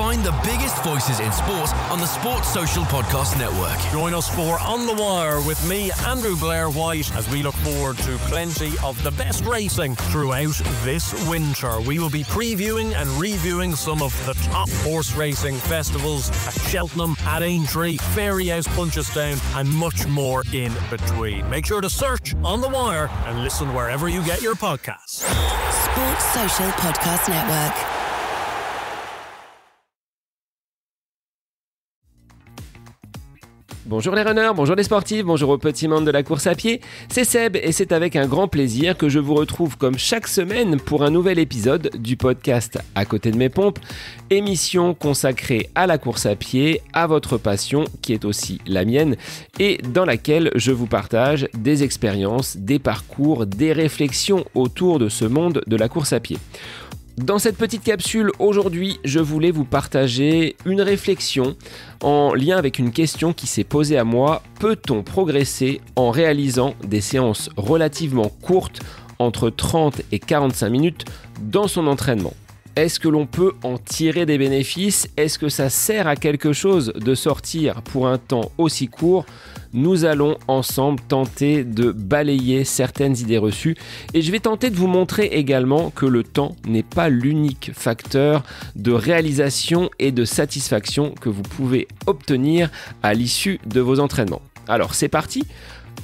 Find the biggest voices in sport on the Sports Social Podcast Network. Join us for On The Wire with me, Andrew Blair White, as we look forward to plenty of the best racing throughout this winter. We will be previewing and reviewing some of the top horse racing festivals at Cheltenham, at Aintree, Fairyhouse, Punchestown, and much more in between. Make sure to search On The Wire and listen wherever you get your podcasts. Sports Social Podcast Network. Bonjour les runners, bonjour les sportifs, bonjour au petit monde de la course à pied, c'est Seb et c'est avec un grand plaisir que je vous retrouve comme chaque semaine pour un nouvel épisode du podcast À côté de mes pompes, émission consacrée à la course à pied, à votre passion qui est aussi la mienne et dans laquelle je vous partage des expériences, des parcours, des réflexions autour de ce monde de la course à pied. Dans cette petite capsule, aujourd'hui, je voulais vous partager une réflexion en lien avec une question qui s'est posée à moi. Peut-on progresser en réalisant des séances relativement courtes, entre 30 et 45 minutes, dans son entraînement ? Est-ce que l'on peut en tirer des bénéfices ? Est-ce que ça sert à quelque chose de sortir pour un temps aussi court ? Nous allons ensemble tenter de balayer certaines idées reçues et je vais tenter de vous montrer également que le temps n'est pas l'unique facteur de réalisation et de satisfaction que vous pouvez obtenir à l'issue de vos entraînements. Alors c'est parti.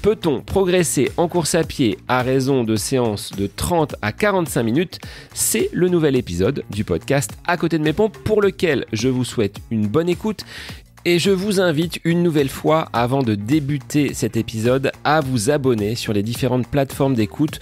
Peut-on progresser en course à pied à raison de séances de 30 à 45 minutes ? C'est le nouvel épisode du podcast À côté de mes pompes pour lequel je vous souhaite une bonne écoute et je vous invite une nouvelle fois avant de débuter cet épisode à vous abonner sur les différentes plateformes d'écoute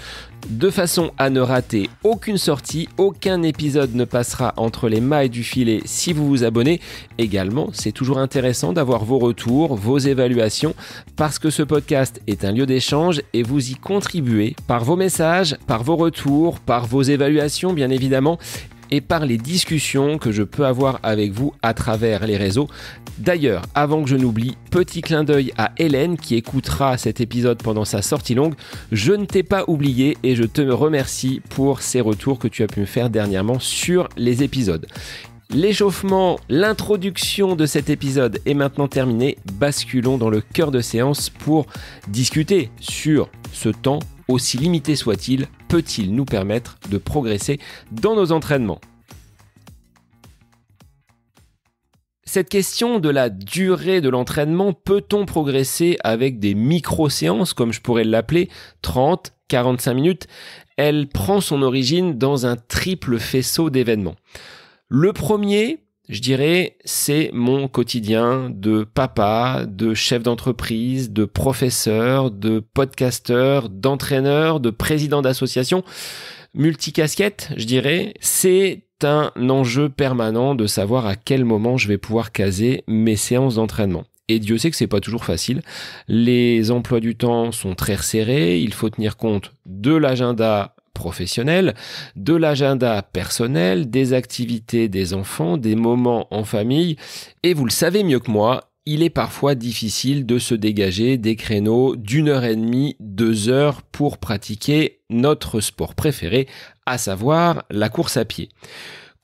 de façon à ne rater aucune sortie, aucun épisode ne passera entre les mailles du filet si vous vous abonnez. Également, c'est toujours intéressant d'avoir vos retours, vos évaluations, parce que ce podcast est un lieu d'échange et vous y contribuez par vos messages, par vos retours, par vos évaluations bien évidemment, et par les discussions que je peux avoir avec vous à travers les réseaux. D'ailleurs, avant que je n'oublie, petit clin d'œil à Hélène qui écoutera cet épisode pendant sa sortie longue. Je ne t'ai pas oublié et je te remercie pour ces retours que tu as pu me faire dernièrement sur les épisodes. L'échauffement, l'introduction de cet épisode est maintenant terminée. Basculons dans le cœur de séance pour discuter sur ce temps, aussi limité soit-il, peut-il nous permettre de progresser dans nos entraînements ? Cette question de la durée de l'entraînement, peut-on progresser avec des micro-séances, comme je pourrais l'appeler, 30, 45 minutes ? Elle prend son origine dans un triple faisceau d'événements. Le premier, je dirais, c'est mon quotidien de papa, de chef d'entreprise, de professeur, de podcasteur, d'entraîneur, de président d'association, multicasquette, je dirais. C'est un enjeu permanent de savoir à quel moment je vais pouvoir caser mes séances d'entraînement. Et Dieu sait que c'est pas toujours facile. Les emplois du temps sont très resserrés, il faut tenir compte de l'agenda professionnel, de l'agenda personnel, des activités des enfants, des moments en famille. Et vous le savez mieux que moi, il est parfois difficile de se dégager des créneaux d'1h30, 2 heures pour pratiquer notre sport préféré, à savoir la course à pied.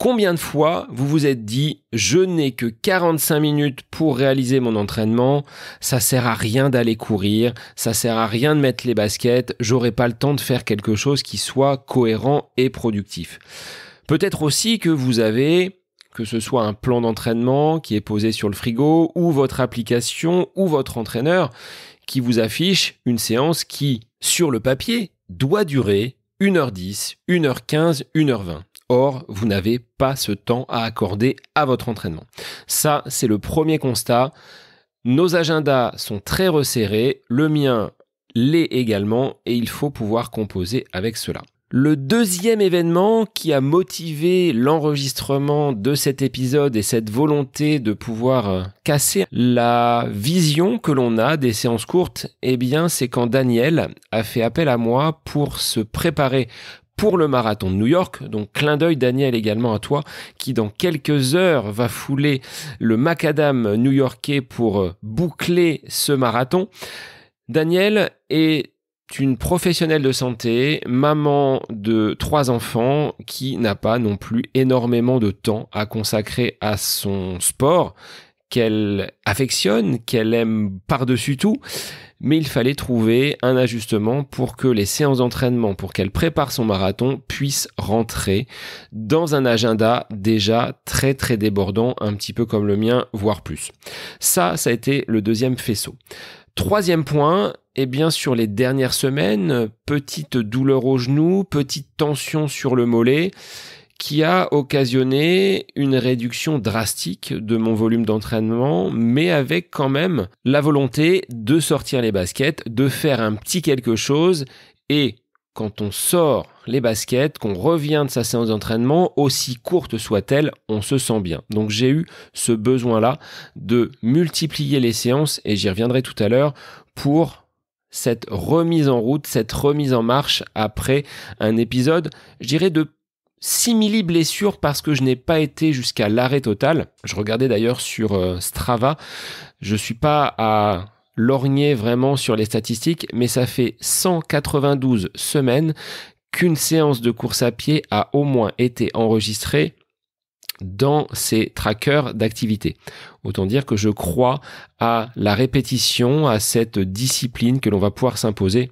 Combien de fois vous vous êtes dit « je n'ai que 45 minutes pour réaliser mon entraînement, ça sert à rien d'aller courir, ça sert à rien de mettre les baskets, j'aurai pas le temps de faire quelque chose qui soit cohérent et productif ». Peut-être aussi que vous avez, que ce soit un plan d'entraînement qui est posé sur le frigo ou votre application ou votre entraîneur qui vous affiche une séance qui, sur le papier, doit durer 1h10, 1h15, 1h20. Or, vous n'avez pas ce temps à accorder à votre entraînement. Ça, c'est le premier constat. Nos agendas sont très resserrés, le mien l'est également, et il faut pouvoir composer avec cela. Le deuxième événement qui a motivé l'enregistrement de cet épisode et cette volonté de pouvoir casser la vision que l'on a des séances courtes, eh bien, c'est quand Daniel a fait appel à moi pour se préparer pour le marathon de New York. Donc clin d'œil Daniel également à toi qui dans quelques heures va fouler le macadam new-yorkais pour boucler ce marathon. Daniel est une professionnelle de santé, maman de 3 enfants, qui n'a pas non plus énormément de temps à consacrer à son sport, qu'elle affectionne, qu'elle aime par-dessus tout, mais il fallait trouver un ajustement pour que les séances d'entraînement, pour qu'elle prépare son marathon, puissent rentrer dans un agenda déjà très très débordant, un petit peu comme le mien, voire plus. Ça a été le deuxième faisceau. Troisième point, sur les dernières semaines, petite douleur au genou, petite tension sur le mollet, qui a occasionné une réduction drastique de mon volume d'entraînement, mais avec quand même la volonté de sortir les baskets, de faire un petit quelque chose, et quand on sort les baskets, qu'on revient de sa séance d'entraînement, aussi courte soit-elle, on se sent bien. Donc j'ai eu ce besoin-là de multiplier les séances, et j'y reviendrai tout à l'heure, pour cette remise en route, cette remise en marche après un épisode, je dirais de simili-blessure, parce que je n'ai pas été jusqu'à l'arrêt total. Je regardais d'ailleurs sur Strava, je suis pas à lorgner vraiment sur les statistiques, mais ça fait 192 semaines qu'une séance de course à pied a au moins été enregistrée dans ces trackers d'activité. Autant dire que je crois à la répétition, à cette discipline que l'on va pouvoir s'imposer.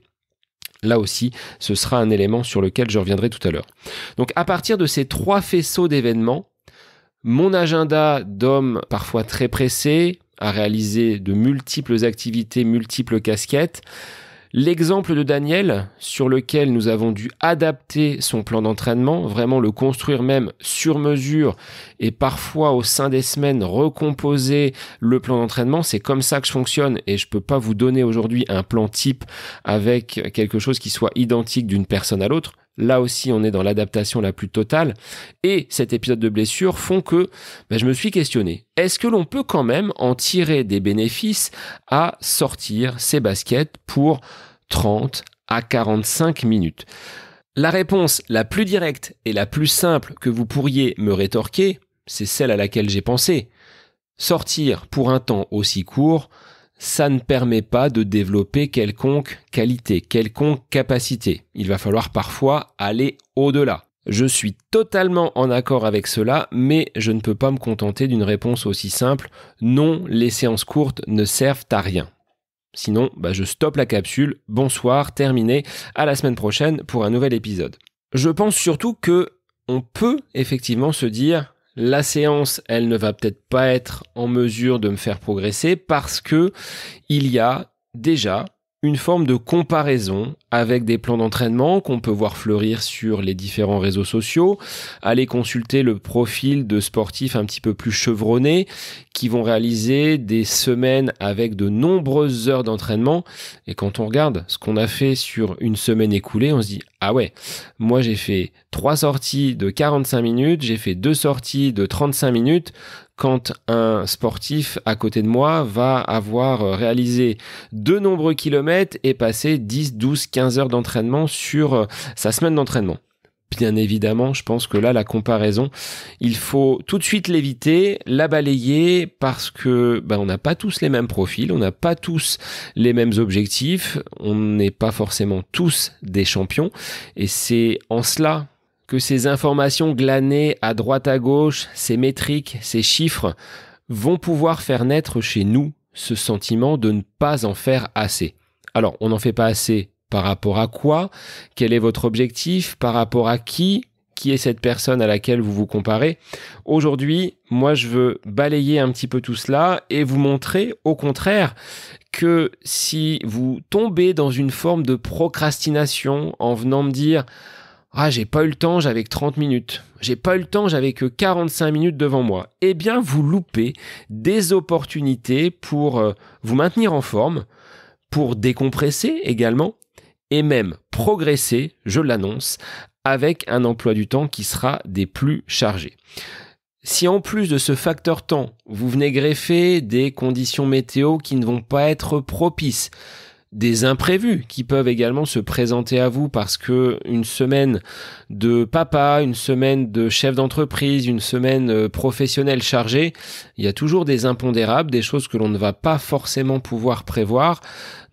Là aussi, ce sera un élément sur lequel je reviendrai tout à l'heure. Donc à partir de ces 3 faisceaux d'événements, mon agenda d'homme parfois très pressé, à réaliser de multiples activités, multiples casquettes, l'exemple de Daniel, sur lequel nous avons dû adapter son plan d'entraînement, vraiment le construire même sur mesure, et parfois au sein des semaines recomposer le plan d'entraînement. C'est comme ça que je fonctionne, et je peux pas vous donner aujourd'hui un plan type avec quelque chose qui soit identique d'une personne à l'autre. Là aussi, on est dans l'adaptation la plus totale. Et cet épisode de blessure font que je me suis questionné. Est-ce que l'on peut quand même en tirer des bénéfices à sortir ses baskets pour 30 à 45 minutes ? La réponse la plus directe et la plus simple que vous pourriez me rétorquer, c'est celle à laquelle j'ai pensé. Sortir pour un temps aussi court, ça ne permet pas de développer quelconque qualité, quelconque capacité. Il va falloir parfois aller au-delà. Je suis totalement en accord avec cela, mais je ne peux pas me contenter d'une réponse aussi simple. Non, les séances courtes ne servent à rien. Sinon, je stoppe la capsule. Bonsoir, terminé. À la semaine prochaine pour un nouvel épisode. Je pense surtout que on peut effectivement se dire: la séance, elle ne va peut-être pas être en mesure de me faire progresser parce que il y a déjà une forme de comparaison avec des plans d'entraînement qu'on peut voir fleurir sur les différents réseaux sociaux. Allez consulter le profil de sportifs un petit peu plus chevronnés qui vont réaliser des semaines avec de nombreuses heures d'entraînement. Et quand on regarde ce qu'on a fait sur une semaine écoulée, on se dit: ah ouais, moi j'ai fait 3 sorties de 45 minutes, j'ai fait 2 sorties de 35 minutes. Quand un sportif à côté de moi va avoir réalisé de nombreux kilomètres et passé 10, 12, 15 heures d'entraînement sur sa semaine d'entraînement. Bien évidemment, je pense que là, la comparaison, il faut tout de suite l'éviter, la balayer, parce que on n'a pas tous les mêmes profils, on n'a pas tous les mêmes objectifs, on n'est pas forcément tous des champions, et c'est en cela que ces informations glanées à droite à gauche, ces métriques, ces chiffres, vont pouvoir faire naître chez nous ce sentiment de ne pas en faire assez. Alors, on n'en fait pas assez par rapport à quoi ? Quel est votre objectif ? Par rapport à qui ? Qui est cette personne à laquelle vous vous comparez ? Aujourd'hui, moi, je veux balayer un petit peu tout cela et vous montrer, au contraire, que si vous tombez dans une forme de procrastination en venant me dire: ah, j'ai pas eu le temps, j'avais que 30 minutes. J'ai pas eu le temps, j'avais que 45 minutes devant moi. Eh bien, vous loupez des opportunités pour vous maintenir en forme, pour décompresser également, et même progresser, je l'annonce, avec un emploi du temps qui sera des plus chargés. Si en plus de ce facteur temps, vous venez greffer des conditions météo qui ne vont pas être propices, des imprévus qui peuvent également se présenter à vous parce que une semaine de papa, une semaine de chef d'entreprise, une semaine professionnelle chargée, il y a toujours des impondérables, des choses que l'on ne va pas forcément pouvoir prévoir.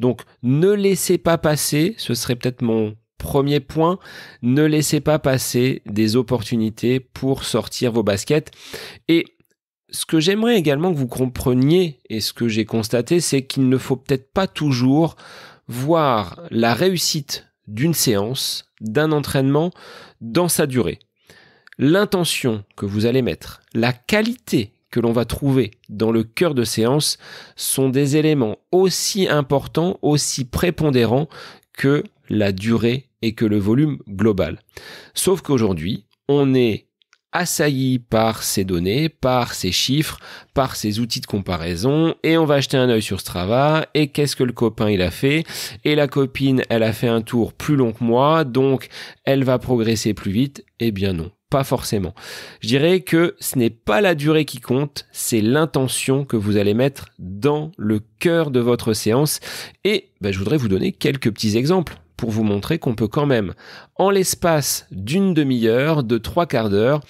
Donc, ne laissez pas passer, ce serait peut-être mon premier point, ne laissez pas passer des opportunités pour sortir vos baskets. Et ce que j'aimerais également que vous compreniez, et ce que j'ai constaté, c'est qu'il ne faut peut-être pas toujours voir la réussite d'une séance, d'un entraînement, dans sa durée. L'intention que vous allez mettre, la qualité que l'on va trouver dans le cœur de séance sont des éléments aussi importants, aussi prépondérants que la durée et que le volume global. Sauf qu'aujourd'hui, on est assailli par ces données, par ces chiffres, par ces outils de comparaison, et on va jeter un œil sur Strava, et qu'est-ce que le copain il a fait, et la copine elle a fait un tour plus long que moi, donc elle va progresser plus vite. Eh bien non, pas forcément. Je dirais que ce n'est pas la durée qui compte, c'est l'intention que vous allez mettre dans le cœur de votre séance, et je voudrais vous donner quelques petits exemples pour vous montrer qu'on peut quand même, en l'espace d'une demi-heure, de 3/4 d'heure,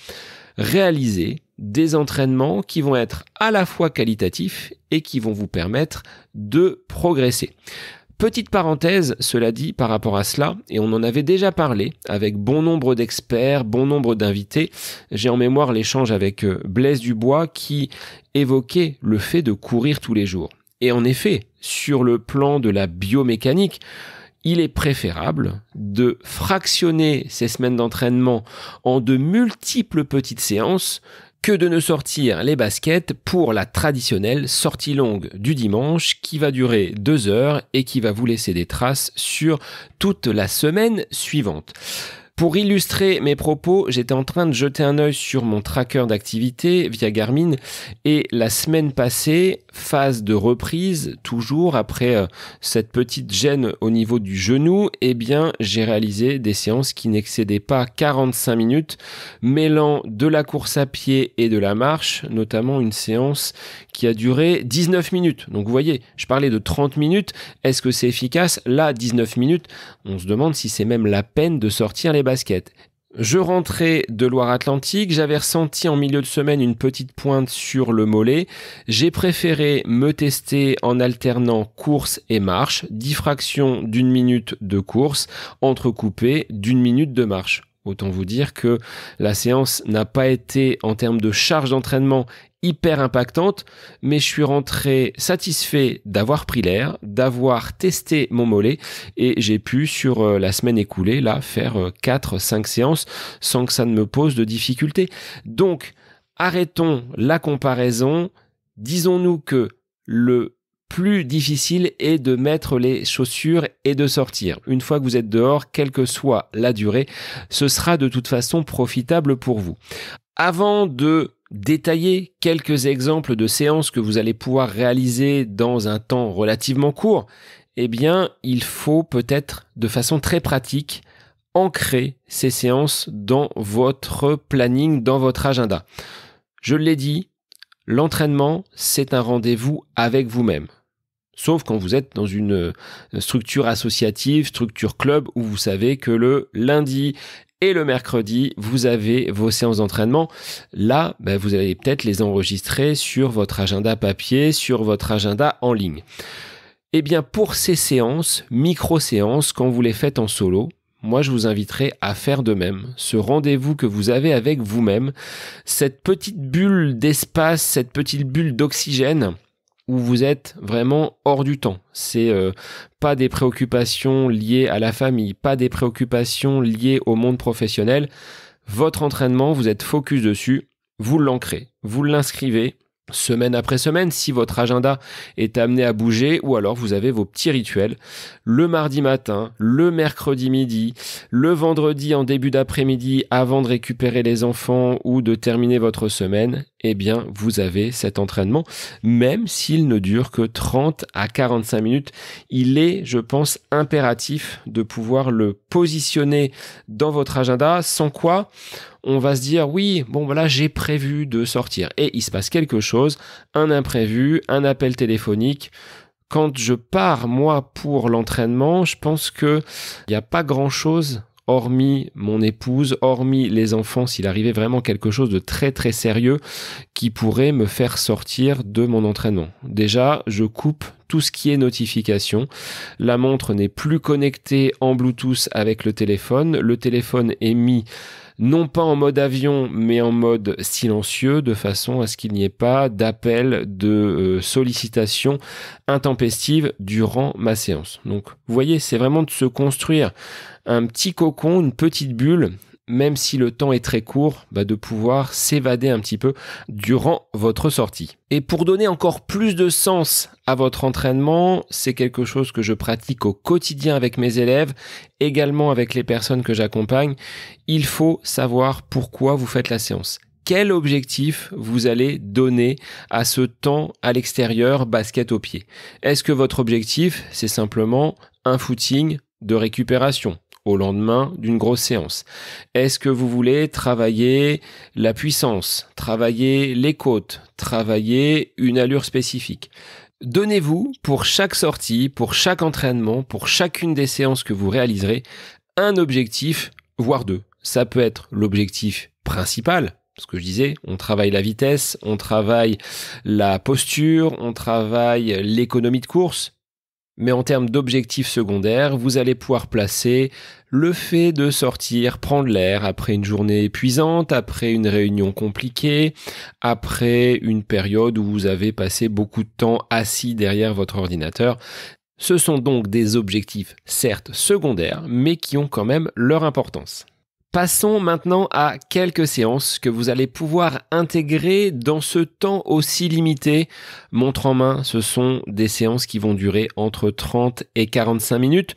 réaliser des entraînements qui vont être à la fois qualitatifs et qui vont vous permettre de progresser. Petite parenthèse, cela dit, par rapport à cela, et on en avait déjà parlé avec bon nombre d'experts, bon nombre d'invités. J'ai en mémoire l'échange avec Blaise Dubois qui évoquait le fait de courir tous les jours. Et en effet, sur le plan de la biomécanique, il est préférable de fractionner ces semaines d'entraînement en de multiples petites séances que de ne sortir les baskets pour la traditionnelle sortie longue du dimanche qui va durer 2 heures et qui va vous laisser des traces sur toute la semaine suivante. Pour illustrer mes propos, j'étais en train de jeter un œil sur mon tracker d'activité via Garmin et la semaine passée, phase de reprise, toujours après cette petite gêne au niveau du genou, j'ai réalisé des séances qui n'excédaient pas 45 minutes, mêlant de la course à pied et de la marche, notamment une séance qui a duré 19 minutes. Donc vous voyez, je parlais de 30 minutes, est-ce que c'est efficace? Là, 19 minutes, on se demande si c'est même la peine de sortir les baskets. Je rentrais de Loire-Atlantique, j'avais ressenti en milieu de semaine une petite pointe sur le mollet. J'ai préféré me tester en alternant course et marche, 10 fractions d'1 minute de course, entrecoupées d'1 minute de marche. Autant vous dire que la séance n'a pas été, en termes de charge d'entraînement, hyper impactante, mais je suis rentré satisfait d'avoir pris l'air, d'avoir testé mon mollet et j'ai pu sur la semaine écoulée là faire 4-5 séances sans que ça ne me pose de difficultés. Donc arrêtons la comparaison, disons-nous que le plus difficile est de mettre les chaussures et de sortir. Une fois que vous êtes dehors, quelle que soit la durée, ce sera de toute façon profitable pour vous. Avant de détailler quelques exemples de séances que vous allez pouvoir réaliser dans un temps relativement court, il faut peut-être de façon très pratique ancrer ces séances dans votre planning, dans votre agenda. Je l'ai dit, l'entraînement, c'est un rendez-vous avec vous-même. Sauf quand vous êtes dans une structure associative, structure club, où vous savez que le lundi et le mercredi, vous avez vos séances d'entraînement. Là, vous allez peut-être les enregistrer sur votre agenda papier, sur votre agenda en ligne. Pour ces séances, micro-séances, quand vous les faites en solo, moi, je vous inviterai à faire de même. Ce rendez-vous que vous avez avec vous-même, cette petite bulle d'espace, cette petite bulle d'oxygène, où vous êtes vraiment hors du temps. C'est pas des préoccupations liées à la famille, pas des préoccupations liées au monde professionnel. Votre entraînement, vous êtes focus dessus, vous l'ancrez, vous l'inscrivez semaine après semaine si votre agenda est amené à bouger, ou alors vous avez vos petits rituels le mardi matin, le mercredi midi, le vendredi en début d'après-midi avant de récupérer les enfants ou de terminer votre semaine. Vous avez cet entraînement, même s'il ne dure que 30 à 45 minutes. Il est, je pense, impératif de pouvoir le positionner dans votre agenda, sans quoi on va se dire oui, j'ai prévu de sortir et il se passe quelque chose, un imprévu, un appel téléphonique, Quand je pars, moi, pour l'entraînement, je pense qu'il n'y a pas grand-chose, hormis mon épouse, hormis les enfants, s'il arrivait vraiment quelque chose de très très sérieux qui pourrait me faire sortir de mon entraînement. Déjà, je coupe tout ce qui est notification. La montre n'est plus connectée en Bluetooth avec le téléphone. Le téléphone est mis non pas en mode avion, mais en mode silencieux, de façon à ce qu'il n'y ait pas d'appel de sollicitation intempestive durant ma séance. Donc, vous voyez, c'est vraiment de se construire un petit cocon, une petite bulle, même si le temps est très court, de pouvoir s'évader un petit peu durant votre sortie. Et pour donner encore plus de sens à votre entraînement, c'est quelque chose que je pratique au quotidien avec mes élèves, également avec les personnes que j'accompagne. Il faut savoir pourquoi vous faites la séance. Quel objectif vous allez donner à ce temps à l'extérieur, basket au pied? Est-ce que votre objectif, c'est simplement un footing de récupération au lendemain d'une grosse séance? Est-ce que vous voulez travailler la puissance, travailler les côtes, travailler une allure spécifique? Donnez-vous pour chaque sortie, pour chaque entraînement, pour chacune des séances que vous réaliserez, un objectif, voire deux. Ça peut être l'objectif principal. Ce que je disais, on travaille la vitesse, on travaille la posture, on travaille l'économie de course. Mais en termes d'objectifs secondaires, vous allez pouvoir placer le fait de sortir, prendre l'air après une journée épuisante, après une réunion compliquée, après une période où vous avez passé beaucoup de temps assis derrière votre ordinateur. Ce sont donc des objectifs certes secondaires, mais qui ont quand même leur importance. Passons maintenant à quelques séances que vous allez pouvoir intégrer dans ce temps aussi limité. Montre en main, ce sont des séances qui vont durer entre 30 et 45 minutes.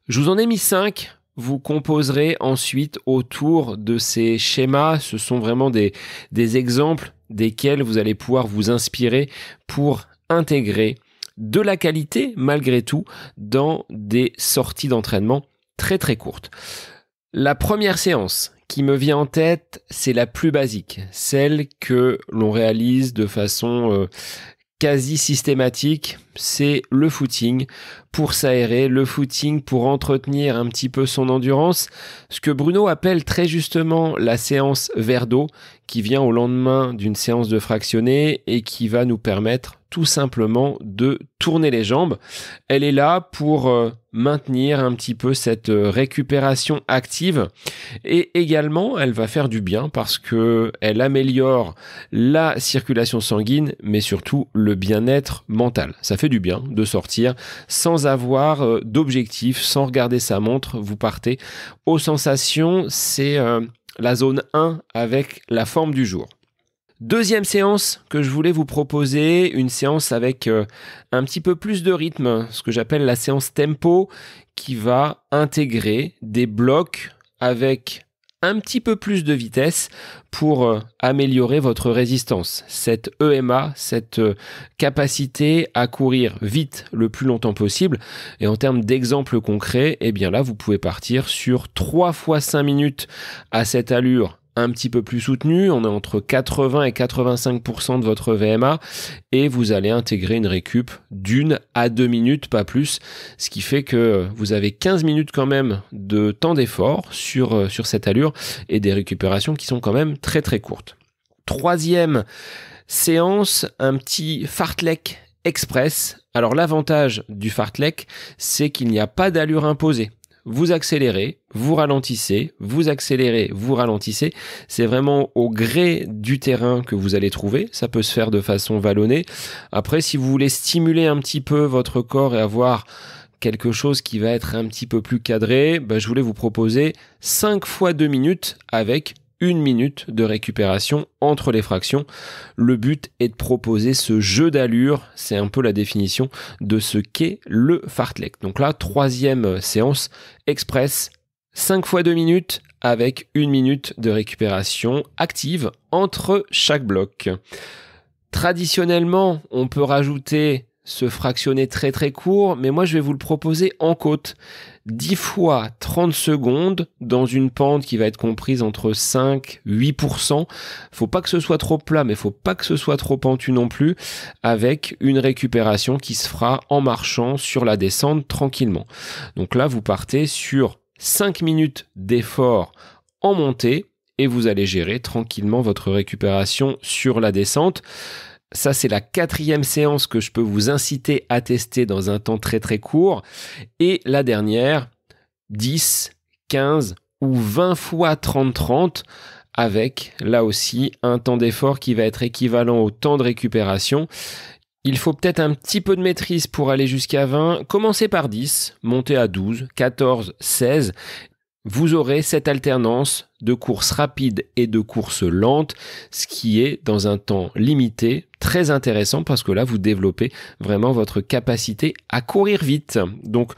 Je vous en ai mis 5. Vous composerez ensuite autour de ces schémas. Ce sont vraiment des exemples desquels vous allez pouvoir vous inspirer pour intégrer de la qualité, malgré tout, dans des sorties d'entraînement très très courtes. La première séance qui me vient en tête, c'est la plus basique, celle que l'on réalise de façon quasi systématique, c'est le footing pour s'aérer, le footing pour entretenir un petit peu son endurance, ce que Bruno appelle très justement la séance verre d'eau, qui vient au lendemain d'une séance de fractionné et qui va nous permettre tout simplement de tourner les jambes. Elle est là pour maintenir un petit peu cette récupération active et également elle va faire du bien parce que elle améliore la circulation sanguine mais surtout le bien-être mental. Ça fait du bien de sortir sans avoir d'objectif, sans regarder sa montre. Vous partez aux sensations, c'est la zone 1 avec la forme du jour. Deuxième séance que je voulais vous proposer, une séance avec un petit peu plus de rythme, ce que j'appelle la séance tempo, qui va intégrer des blocs avec un petit peu plus de vitesse pour améliorer votre résistance. Cette EMA, cette capacité à courir vite le plus longtemps possible. Et en termes d'exemples concrets, eh bien là, vous pouvez partir sur 3 fois 5 minutes à cette allure un petit peu plus soutenu, on est entre 80 et 85% de votre VMA et vous allez intégrer une récup d'1 à 2 minutes, pas plus, ce qui fait que vous avez 15 minutes quand même de temps d'effort sur cette allure et des récupérations qui sont quand même très très courtes. Troisième séance, un petit fartlek express. Alors l'avantage du fartlek, c'est qu'il n'y a pas d'allure imposée. Vous accélérez, vous ralentissez, vous accélérez, vous ralentissez. C'est vraiment au gré du terrain que vous allez trouver. Ça peut se faire de façon vallonnée. Après, si vous voulez stimuler un petit peu votre corps et avoir quelque chose qui va être un petit peu plus cadré, je voulais vous proposer 5 fois 2 minutes avec 1 minute de récupération entre les fractions. Le but est de proposer ce jeu d'allure, c'est un peu la définition de ce qu'est le fartlek. Donc là, troisième séance express, 5 fois 2 minutes avec 1 minute de récupération active entre chaque bloc. Traditionnellement, on peut rajouter se fractionner très très court, mais moi je vais vous le proposer en côte. 10 fois 30 secondes dans une pente qui va être comprise entre 5-8%. Faut pas que ce soit trop plat, mais faut pas que ce soit trop pentu non plus, avec une récupération qui se fera en marchant sur la descente tranquillement. Donc là, vous partez sur 5 minutes d'effort en montée et vous allez gérer tranquillement votre récupération sur la descente. Ça, c'est la 4e séance que je peux vous inciter à tester dans un temps très très court. Et la dernière, 10, 15 ou 20 fois 30-30 avec, là aussi, un temps d'effort qui va être équivalent au temps de récupération. Il faut peut-être un petit peu de maîtrise pour aller jusqu'à 20. Commencez par 10, montez à 12, 14, 16. Vous aurez cette alternance de courses rapides et de courses lentes, ce qui est dans un temps limité, très intéressant parce que là, vous développez vraiment votre capacité à courir vite. Donc,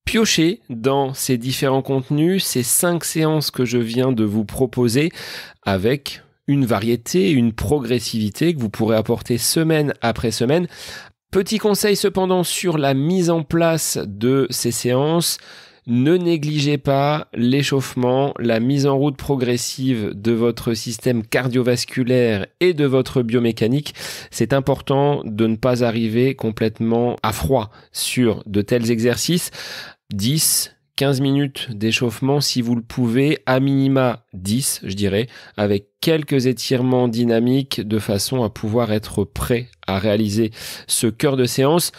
piochez dans ces différents contenus, ces 5 séances que je viens de vous proposer avec une variété, une progressivité que vous pourrez apporter semaine après semaine. Petit conseil cependant sur la mise en place de ces séances. Ne négligez pas l'échauffement, la mise en route progressive de votre système cardiovasculaire et de votre biomécanique. C'est important de ne pas arriver complètement à froid sur de tels exercices. 10-15 minutes d'échauffement si vous le pouvez, à minima 10 je dirais, avec quelques étirements dynamiques de façon à pouvoir être prêt à réaliser ce cœur de séance.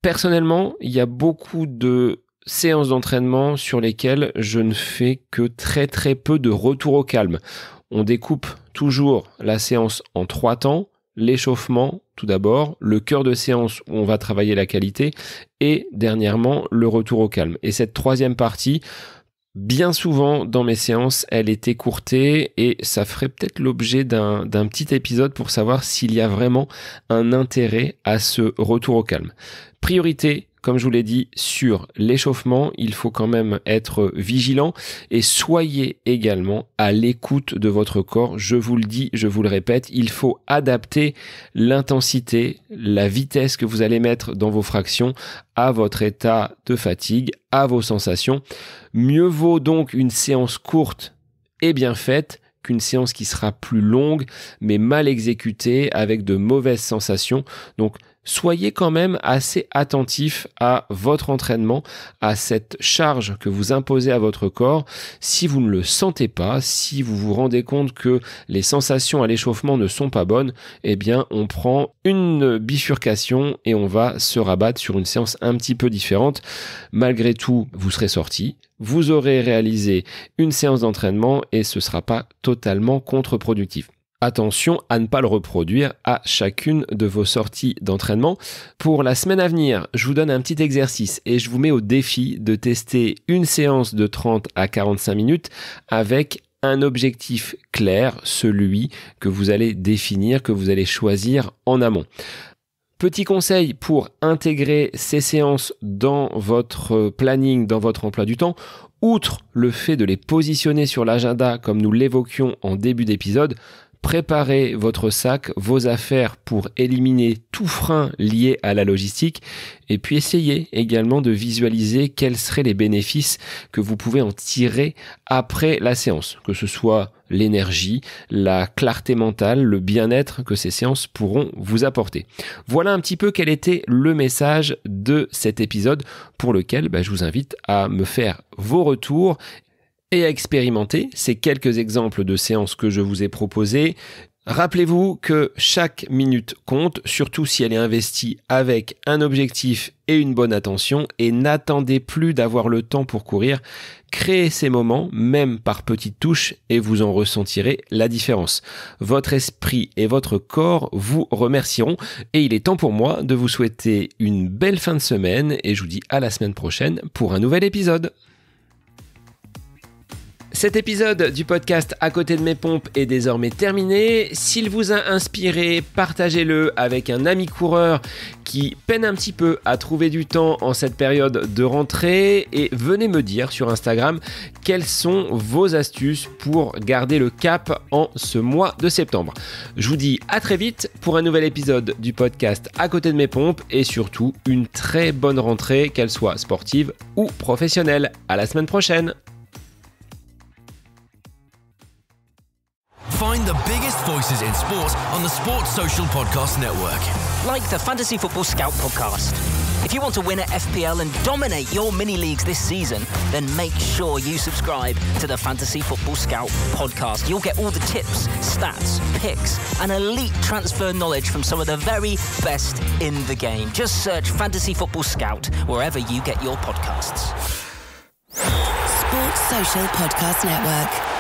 Personnellement, il y a beaucoup de séances d'entraînement sur lesquelles je ne fais que très très peu de retour au calme. On découpe toujours la séance en 3 temps, l'échauffement tout d'abord, le cœur de séance où on va travailler la qualité et dernièrement le retour au calme. Et cette 3e partie, bien souvent dans mes séances, elle est écourtée et ça ferait peut-être l'objet d'un petit épisode pour savoir s'il y a vraiment un intérêt à ce retour au calme. Priorité, comme je vous l'ai dit, sur l'échauffement, il faut quand même être vigilant et soyez également à l'écoute de votre corps. Je vous le dis, je vous le répète, il faut adapter l'intensité, la vitesse que vous allez mettre dans vos fractions à votre état de fatigue, à vos sensations. Mieux vaut donc une séance courte et bien faite qu'une séance qui sera plus longue mais mal exécutée avec de mauvaises sensations. Donc soyez quand même assez attentif à votre entraînement, à cette charge que vous imposez à votre corps. Si vous ne le sentez pas, si vous vous rendez compte que les sensations à l'échauffement ne sont pas bonnes, eh bien on prend une bifurcation et on va se rabattre sur une séance un petit peu différente. Malgré tout, vous serez sorti. Vous aurez réalisé une séance d'entraînement et ce ne sera pas totalement contre-productif. Attention à ne pas le reproduire à chacune de vos sorties d'entraînement. Pour la semaine à venir, je vous donne un petit exercice et je vous mets au défi de tester une séance de 30 à 45 minutes avec un objectif clair, celui que vous allez définir, que vous allez choisir en amont. Petit conseil pour intégrer ces séances dans votre planning, dans votre emploi du temps, outre le fait de les positionner sur l'agenda comme nous l'évoquions en début d'épisode, préparez votre sac, vos affaires pour éliminer tout frein lié à la logistique et puis essayez également de visualiser quels seraient les bénéfices que vous pouvez en tirer après la séance, que ce soit l'énergie, la clarté mentale, le bien-être que ces séances pourront vous apporter. Voilà un petit peu quel était le message de cet épisode pour lequel je vous invite à me faire vos retours et à expérimenter ces quelques exemples de séances que je vous ai proposées. Rappelez-vous que chaque minute compte, surtout si elle est investie avec un objectif et une bonne attention, et n'attendez plus d'avoir le temps pour courir. Créez ces moments, même par petites touches, et vous en ressentirez la différence. Votre esprit et votre corps vous remercieront, et il est temps pour moi de vous souhaiter une belle fin de semaine, et je vous dis à la semaine prochaine pour un nouvel épisode. Cet épisode du podcast À côté de mes pompes est désormais terminé. S'il vous a inspiré, partagez-le avec un ami coureur qui peine un petit peu à trouver du temps en cette période de rentrée et venez me dire sur Instagram quelles sont vos astuces pour garder le cap en ce mois de septembre. Je vous dis à très vite pour un nouvel épisode du podcast À côté de mes pompes et surtout une très bonne rentrée, qu'elle soit sportive ou professionnelle. À la semaine prochaine. Find the biggest voices in sports on the Sports Social Podcast Network. Like the Fantasy Football Scout podcast. If you want to win at FPL and dominate your mini leagues this season, then make sure you subscribe to the Fantasy Football Scout podcast. You'll get all the tips, stats, picks, and elite transfer knowledge from some of the very best in the game. Just search Fantasy Football Scout wherever you get your podcasts. Sports Social Podcast Network.